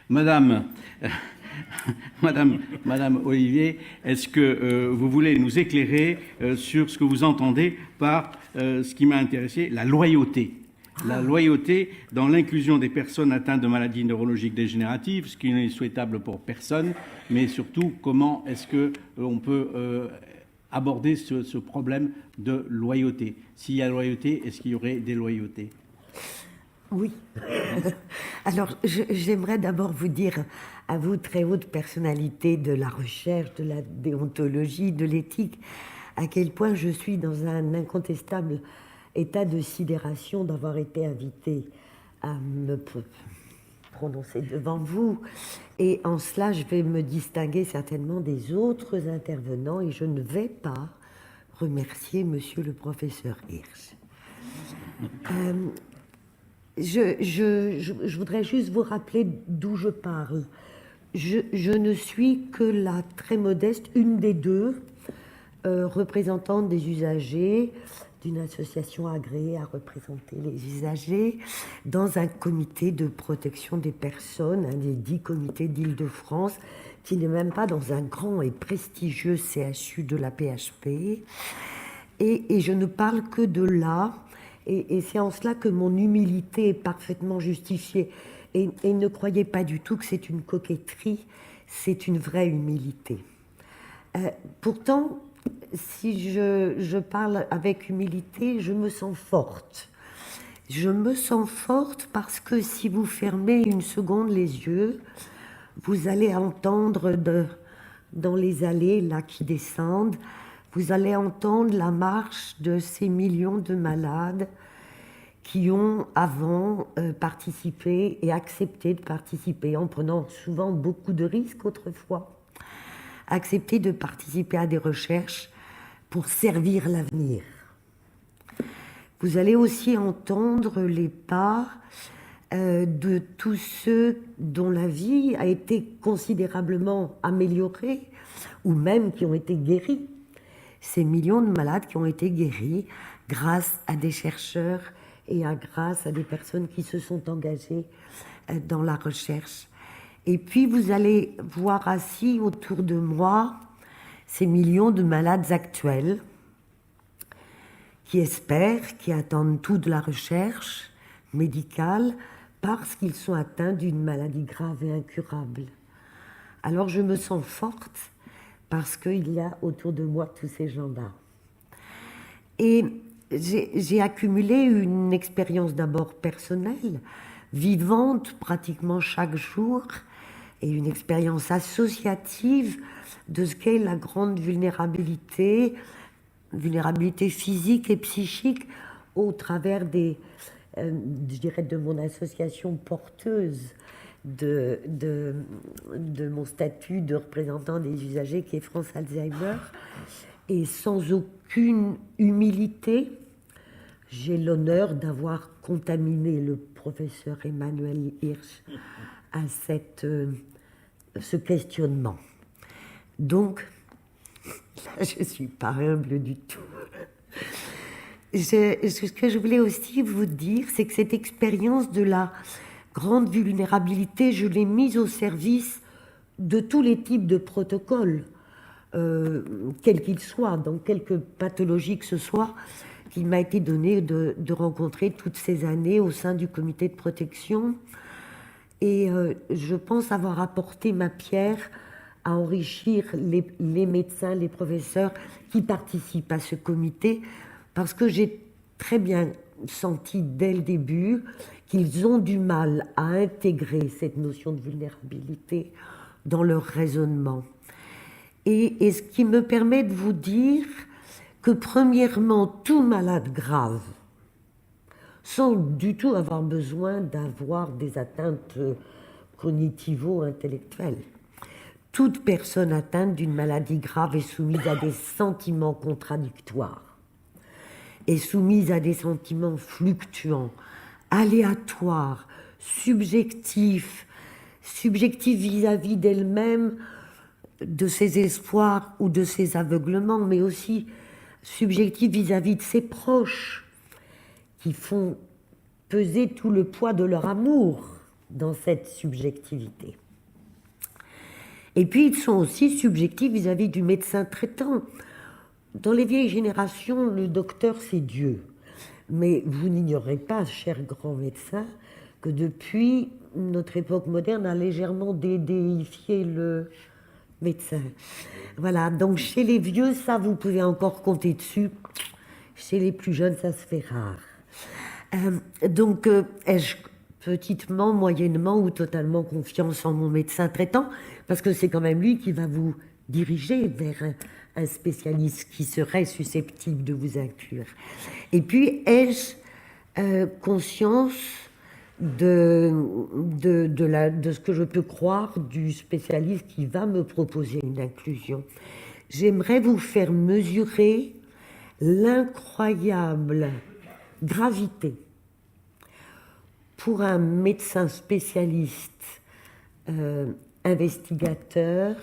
Madame, Madame Olivier, est-ce que vous voulez nous éclairer sur ce que vous entendez par ce qui m'a intéressé, la loyauté? La loyauté dans l'inclusion des personnes atteintes de maladies neurologiques dégénératives, ce qui n'est souhaitable pour personne, mais surtout comment est-ce qu'on peut aborder ce problème de loyauté. S'il y a loyauté, est-ce qu'il y aurait déloyauté? Oui. Alors, j'aimerais d'abord vous dire, à vous, très haute personnalité de la recherche, de la déontologie, de l'éthique, à quel point je suis dans un incontestable état de sidération d'avoir été invité à me prononcer devant vous. Et en cela, je vais me distinguer certainement des autres intervenants et je ne vais pas remercier monsieur le professeur Hirsch. Je voudrais juste vous rappeler d'où je parle. Je ne suis que la très modeste, une des deux représentante des usagers d'une association agréée à représenter les usagers dans un comité de protection des personnes, un des 10 comités d'Île-de-France, qui n'est même pas dans un grand et prestigieux CHU de la PHP. Et je ne parle que de là, et c'est en cela que mon humilité est parfaitement justifiée. Et ne croyez pas du tout que c'est une coquetterie, c'est une vraie humilité. Pourtant, si je parle avec humilité, je me sens forte. Je me sens forte parce que si vous fermez une seconde les yeux, vous allez entendre dans les allées là qui descendent, vous allez entendre la marche de ces millions de malades qui ont avant participé et accepté de participer, en prenant souvent beaucoup de risques autrefois, accepté de participer à des recherches pour servir l'avenir. Vous allez aussi entendre les pas de tous ceux dont la vie a été considérablement améliorée ou même qui ont été guéris. Ces millions de malades qui ont été guéris grâce à des chercheurs et grâce à des personnes qui se sont engagées dans la recherche. Et puis vous allez voir assis autour de moi ces millions de malades actuels qui espèrent, qui attendent tout de la recherche médicale parce qu'ils sont atteints d'une maladie grave et incurable. Alors je me sens forte parce qu'il y a autour de moi tous ces gens-là. Et j'ai accumulé une expérience d'abord personnelle, vivante pratiquement chaque jour, et une expérience associative de ce qu'est la grande vulnérabilité physique et psychique au travers je dirais, de mon association porteuse de mon statut de représentant des usagers qui est France Alzheimer. Et sans aucune humilité, j'ai l'honneur d'avoir contaminé le professeur Emmanuel Hirsch à ce questionnement. Donc, là, je ne suis pas humble du tout. Ce que je voulais aussi vous dire, c'est que cette expérience de la grande vulnérabilité, je l'ai mise au service de tous les types de protocoles, quels qu'ils soient, dans quelque pathologie que ce soit, qu'il m'a été donné de rencontrer toutes ces années au sein du comité de protection. Et je pense avoir apporté ma pierre à enrichir les médecins, les professeurs qui participent à ce comité, parce que j'ai très bien senti dès le début qu'ils ont du mal à intégrer cette notion de vulnérabilité dans leur raisonnement. Et ce qui me permet de vous dire que premièrement, tout malade grave, sans du tout avoir besoin d'avoir des atteintes cognitivo-intellectuelles, toute personne atteinte d'une maladie grave est soumise à des sentiments contradictoires, est soumise à des sentiments fluctuants, aléatoires, subjectifs vis-à-vis d'elle-même, de ses espoirs ou de ses aveuglements, mais aussi subjectifs vis-à-vis de ses proches, qui font peser tout le poids de leur amour dans cette subjectivité. Et puis, ils sont aussi subjectifs vis-à-vis du médecin traitant. Dans les vieilles générations, le docteur, c'est Dieu. Mais vous n'ignorez pas, cher grand médecin, que depuis notre époque moderne a légèrement déifié le médecin. Voilà, donc chez les vieux, ça, vous pouvez encore compter dessus. Chez les plus jeunes, ça se fait rare. Donc, ai-je petitement, moyennement ou totalement confiance en mon médecin traitant, parce que c'est quand même lui qui va vous diriger vers un spécialiste qui serait susceptible de vous inclure. Et puis, ai-je conscience de ce que je peux croire du spécialiste qui va me proposer une inclusion? J'aimerais vous faire mesurer l'incroyable gravité pour un médecin spécialiste investigateur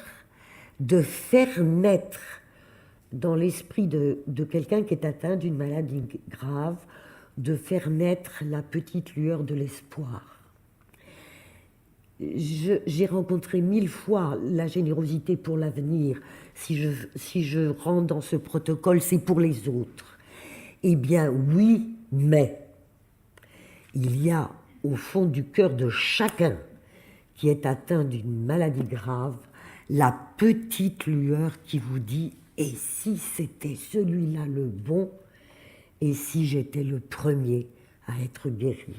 de faire naître dans l'esprit de quelqu'un qui est atteint d'une maladie grave, de faire naître la petite lueur de l'espoir. J'ai rencontré 1000 fois la générosité pour l'avenir. Si je rentre dans ce protocole, c'est pour les autres. Eh bien, oui, mais il y a au fond du cœur de chacun qui est atteint d'une maladie grave la petite lueur qui vous dit « et si c'était celui-là le bon, et si j'étais le premier à être guéri ?»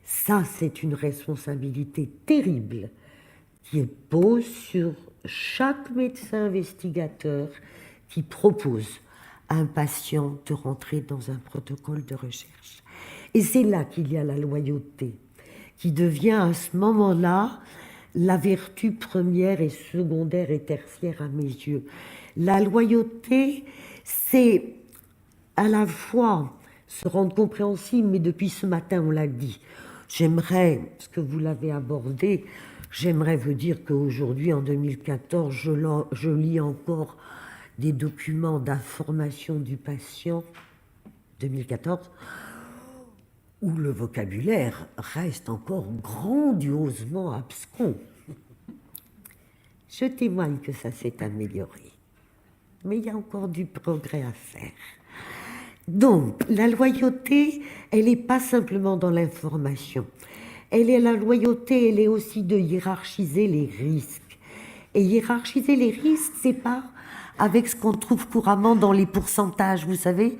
Ça, c'est une responsabilité terrible qui est posée sur chaque médecin investigateur qui propose à un patient de rentrer dans un protocole de recherche. Et c'est là qu'il y a la loyauté, qui devient à ce moment-là la vertu première et secondaire et tertiaire à mes yeux. La loyauté, c'est à la fois se rendre compréhensible, mais depuis ce matin, on l'a dit. J'aimerais, parce que vous l'avez abordé, j'aimerais vous dire qu'aujourd'hui, en 2014, je lis encore des documents d'information du patient, 2014, où le vocabulaire reste encore grandiosement abscon. Je témoigne que ça s'est amélioré, mais il y a encore du progrès à faire. Donc, la loyauté, elle n'est pas simplement dans l'information. La loyauté, elle est aussi de hiérarchiser les risques. Et hiérarchiser les risques, c'est pas avec ce qu'on trouve couramment dans les pourcentages, vous savez,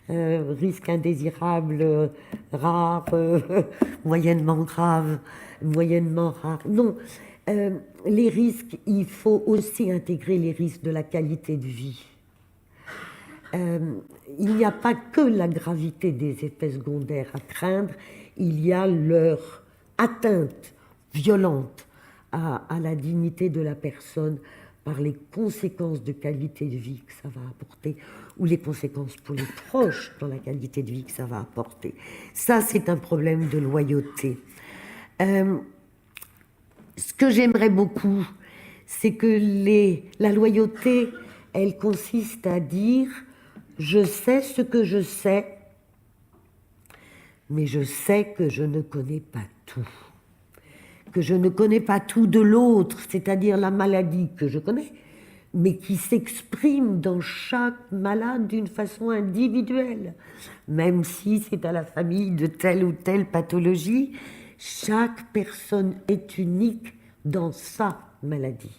risque indésirable, rare, moyennement grave, moyennement rare. Non, les risques, il faut aussi intégrer les risques de la qualité de vie. Il n'y a pas que la gravité des effets secondaires à craindre, il y a leur atteinte violente à la dignité de la personne par les conséquences de qualité de vie que ça va apporter, ou les conséquences pour les proches dans la qualité de vie que ça va apporter. Ça, c'est un problème de loyauté. Ce que j'aimerais beaucoup, c'est que la loyauté, elle consiste à dire « je sais ce que je sais, mais je sais que je ne connais pas tout ». Que je ne connais pas tout de l'autre, c'est-à-dire la maladie que je connais, mais qui s'exprime dans chaque malade d'une façon individuelle. Même si c'est à la famille de telle ou telle pathologie, chaque personne est unique dans sa maladie.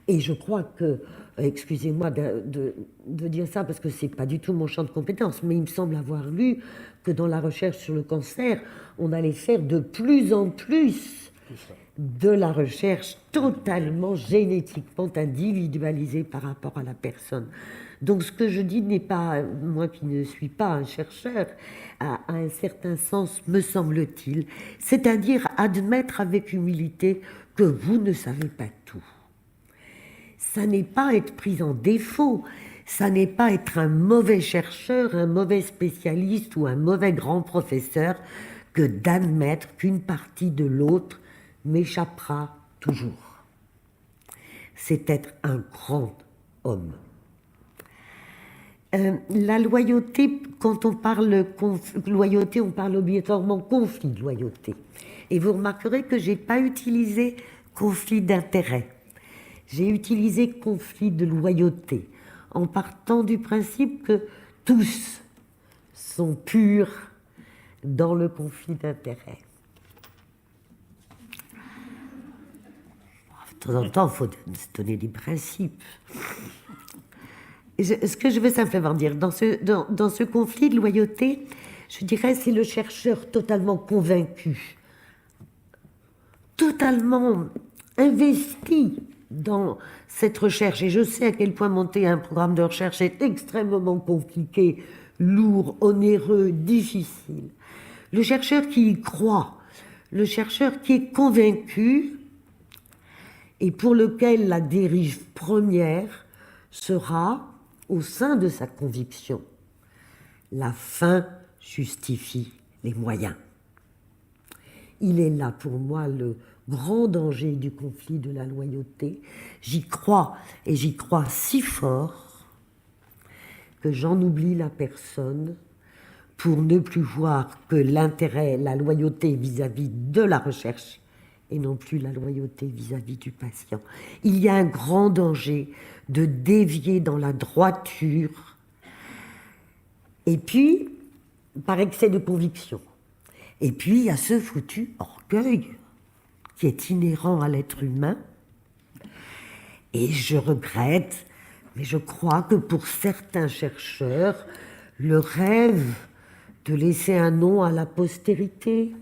Et je crois que, excusez-moi de dire ça parce que c'est pas du tout mon champ de compétence, mais il me semble avoir lu que dans la recherche sur le cancer, on allait faire de plus en plus de la recherche totalement génétiquement individualisée par rapport à la personne. Donc ce que je dis n'est pas, moi qui ne suis pas un chercheur, à un certain sens, me semble-t-il, c'est-à-dire admettre avec humilité que vous ne savez pas tout. Ça n'est pas être pris en défaut, ça n'est pas être un mauvais chercheur, un mauvais spécialiste ou un mauvais grand professeur que d'admettre qu'une partie de l'autre m'échappera toujours. C'est être un grand homme. La loyauté, quand on parle loyauté, on parle obligatoirement conflit de loyauté. Et vous remarquerez que je n'ai pas utilisé conflit d'intérêt. J'ai utilisé conflit de loyauté, en partant du principe que tous sont purs dans le conflit d'intérêt. De temps en temps, il faut se donner des principes. Ce que je veux simplement dire, dans ce conflit de loyauté, je dirais c'est le chercheur totalement convaincu, totalement investi dans cette recherche. Et je sais à quel point monter un programme de recherche est extrêmement compliqué, lourd, onéreux, difficile. Le chercheur qui y croit, le chercheur qui est convaincu et pour lequel la dérive première sera, au sein de sa conviction, la fin justifie les moyens. Il est là pour moi le grand danger du conflit de la loyauté. J'y crois, et j'y crois si fort que j'en oublie la personne pour ne plus voir que l'intérêt, la loyauté vis-à-vis de la recherche et non plus la loyauté vis-à-vis du patient. Il y a un grand danger de dévier dans la droiture et puis par excès de conviction. Et puis il y a ce foutu orgueil qui est inhérent à l'être humain. Et je regrette, mais je crois que pour certains chercheurs, le rêve de laisser un nom à la postérité,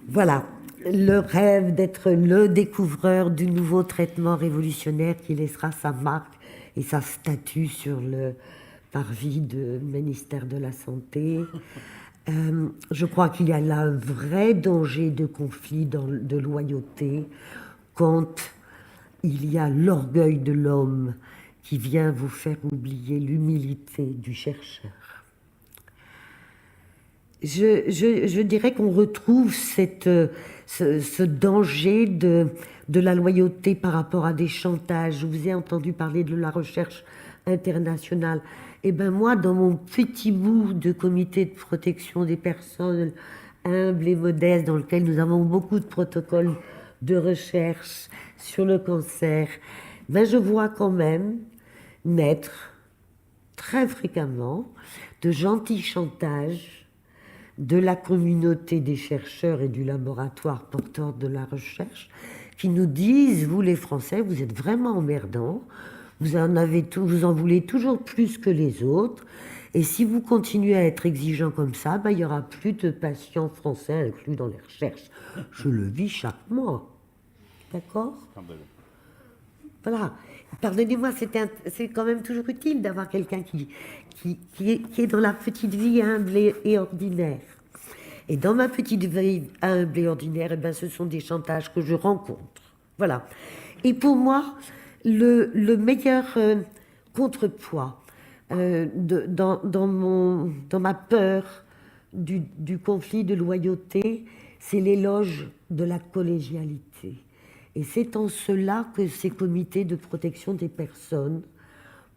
voilà, le rêve d'être le découvreur du nouveau traitement révolutionnaire qui laissera sa marque et sa statue sur le parvis du ministère de la Santé. Je crois qu'il y a là un vrai danger de conflit de loyauté quand il y a l'orgueil de l'homme qui vient vous faire oublier l'humilité du chercheur. Je dirais qu'on retrouve ce danger de la loyauté par rapport à des chantages. Je vous ai entendu parler de la recherche internationale. Eh bien moi, dans mon petit bout de comité de protection des personnes humbles et modestes, dans lequel nous avons beaucoup de protocoles de recherche sur le cancer, ben je vois quand même naître très fréquemment de gentils chantages de la communauté des chercheurs et du laboratoire porteur de la recherche qui nous disent, vous les Français, vous êtes vraiment emmerdants, vous en voulez toujours plus que les autres, et si vous continuez à être exigeants comme ça, ben, il n'y aura plus de patients français inclus dans les recherches. Je le vis chaque mois. D'accord ? Voilà. Pardonnez-moi, c'est quand même toujours utile d'avoir quelqu'un qui est dans la petite vie humble et ordinaire. Et dans ma petite vie humble et ordinaire, eh ben, ce sont des chantages que je rencontre. Voilà. Et pour moi, le meilleur contrepoids dans ma peur du conflit de loyauté, c'est l'éloge de la collégialité. Et c'est en cela que ces comités de protection des personnes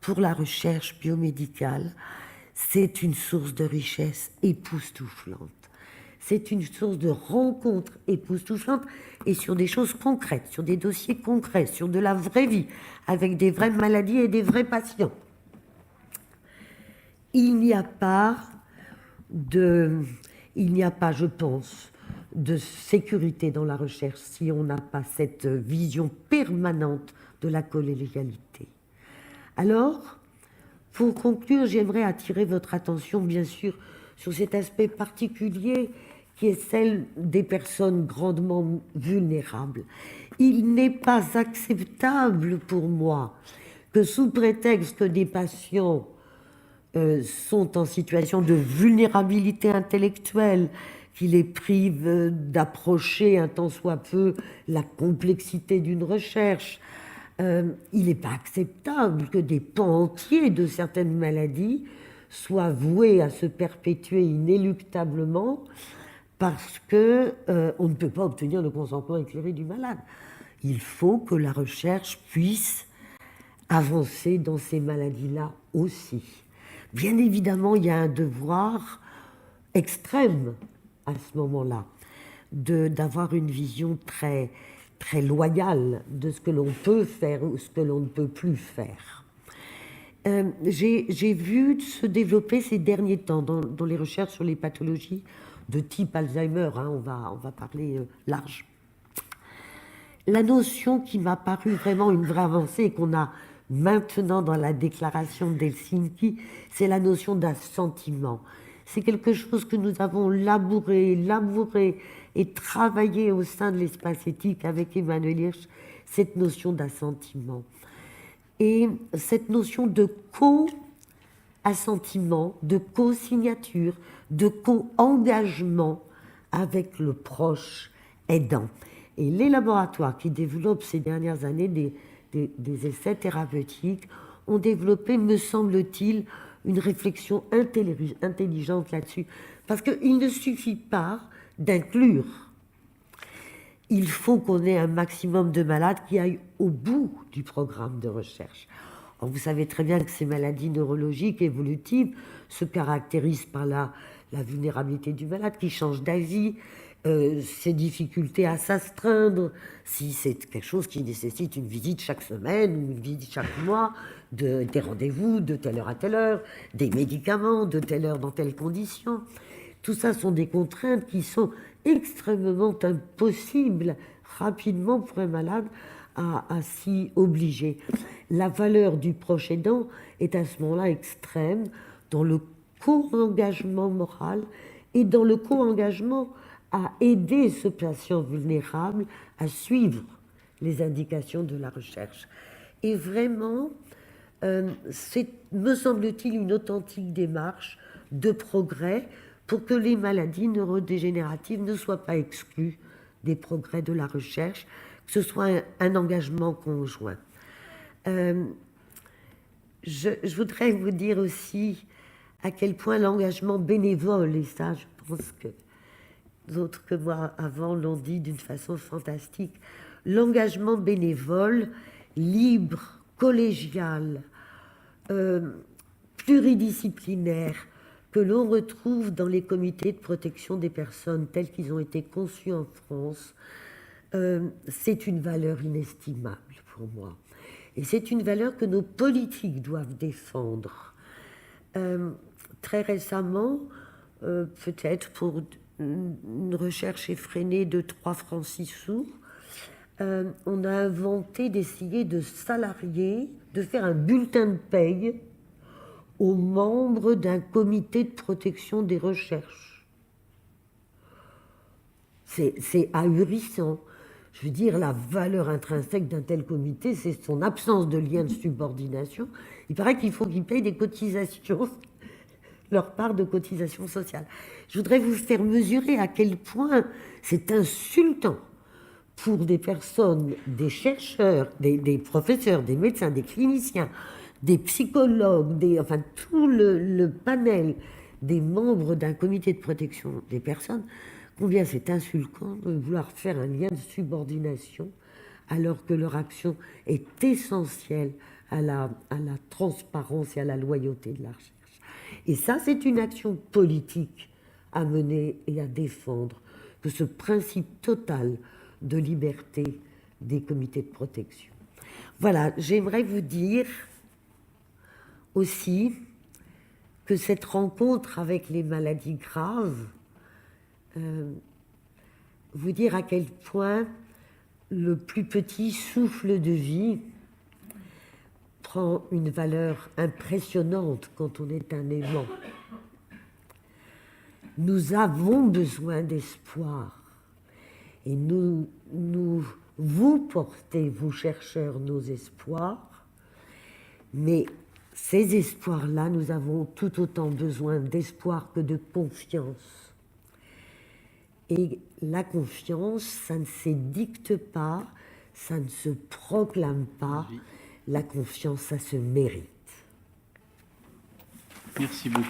pour la recherche biomédicale, c'est une source de richesse époustouflante. C'est une source de rencontres époustouflantes et sur des choses concrètes, sur des dossiers concrets, sur de la vraie vie, avec des vraies maladies et des vrais patients. Il n'y a pas, je pense, de sécurité dans la recherche si on n'a pas cette vision permanente de la collégialité. Alors, pour conclure, j'aimerais attirer votre attention, bien sûr, sur cet aspect particulier qui est celle des personnes grandement vulnérables. Il n'est pas acceptable pour moi que sous prétexte que des patients sont en situation de vulnérabilité intellectuelle, qui les prive d'approcher un tant soit peu la complexité d'une recherche. Il n'est pas acceptable que des pans entiers de certaines maladies soient voués à se perpétuer inéluctablement parce qu'on ne peut pas obtenir le consentement éclairé du malade. il faut que la recherche puisse avancer dans ces maladies-là aussi. Bien évidemment, il y a un devoir extrême à ce moment-là, d'avoir une vision très, très loyale de ce que l'on peut faire ou ce que l'on ne peut plus faire. J'ai vu se développer ces derniers temps dans les recherches sur les pathologies de type Alzheimer, hein, on va parler large. La notion qui m'a paru vraiment une vraie avancée et qu'on a maintenant dans la déclaration d'Helsinki, c'est la notion d'assentiment. C'est quelque chose que nous avons labouré et travaillé au sein de l'espace éthique avec Emmanuel Hirsch, cette notion d'assentiment. Et cette notion de co-assentiment, de co-signature, de co-engagement avec le proche aidant. Et les laboratoires qui développent ces dernières années des essais thérapeutiques ont développé, me semble-t-il, une réflexion intelligente là-dessus. Parce qu'il ne suffit pas d'inclure. Il faut qu'on ait un maximum de malades qui aillent au bout du programme de recherche. Alors vous savez très bien que ces maladies neurologiques évolutives se caractérisent par la vulnérabilité du malade qui change d'avis, ses difficultés à s'astreindre, si c'est quelque chose qui nécessite une visite chaque semaine ou une visite chaque mois, des rendez-vous de telle heure à telle heure, des médicaments de telle heure dans telles conditions. Tout ça sont des contraintes qui sont extrêmement impossibles rapidement pour un malade à s'y obliger. La valeur du proche aidant est à ce moment-là extrême dans le co-engagement moral et dans le co-engagement à aider ce patient vulnérable à suivre les indications de la recherche. Et vraiment, c'est, me semble-t-il, une authentique démarche de progrès pour que les maladies neurodégénératives ne soient pas exclues des progrès de la recherche, que ce soit un engagement conjoint. Je voudrais vous dire aussi à quel point l'engagement bénévole, et ça je pense que d'autres que moi avant l'ont dit d'une façon fantastique, l'engagement bénévole, libre, collégial, pluridisciplinaire, que l'on retrouve dans les comités de protection des personnes tels qu'ils ont été conçus en France, c'est une valeur inestimable pour moi. Et c'est une valeur que nos politiques doivent défendre. Très récemment, peut-être pour une recherche effrénée de 3 francs 6 sous, on a inventé d'essayer de salarier, de faire un bulletin de paye aux membres d'un comité de protection des recherches. C'est ahurissant. Je veux dire, la valeur intrinsèque d'un tel comité, c'est son absence de lien de subordination. Il paraît qu'il faut qu'ils payent des cotisations, leur part de cotisation sociale. Je voudrais vous faire mesurer à quel point c'est insultant pour des personnes, des chercheurs, des professeurs, des médecins, des cliniciens, des psychologues, enfin tout le panel des membres d'un comité de protection des personnes, combien c'est insultant de vouloir faire un lien de subordination alors que leur action est essentielle à la transparence et à la loyauté de la recherche. Et ça, c'est une action politique à mener et à défendre, que ce principe total de liberté des comités de protection. Voilà, j'aimerais vous dire aussi que cette rencontre avec les maladies graves, vous dire à quel point le plus petit souffle de vie prend une valeur impressionnante quand on est un aimant. Nous avons besoin d'espoir et vous portez, vous chercheurs, nos espoirs, mais ces espoirs-là, nous avons tout autant besoin d'espoir que de confiance. Et la confiance, ça ne s'édicte pas, ça ne se proclame pas. La confiance, ça se mérite. Merci beaucoup.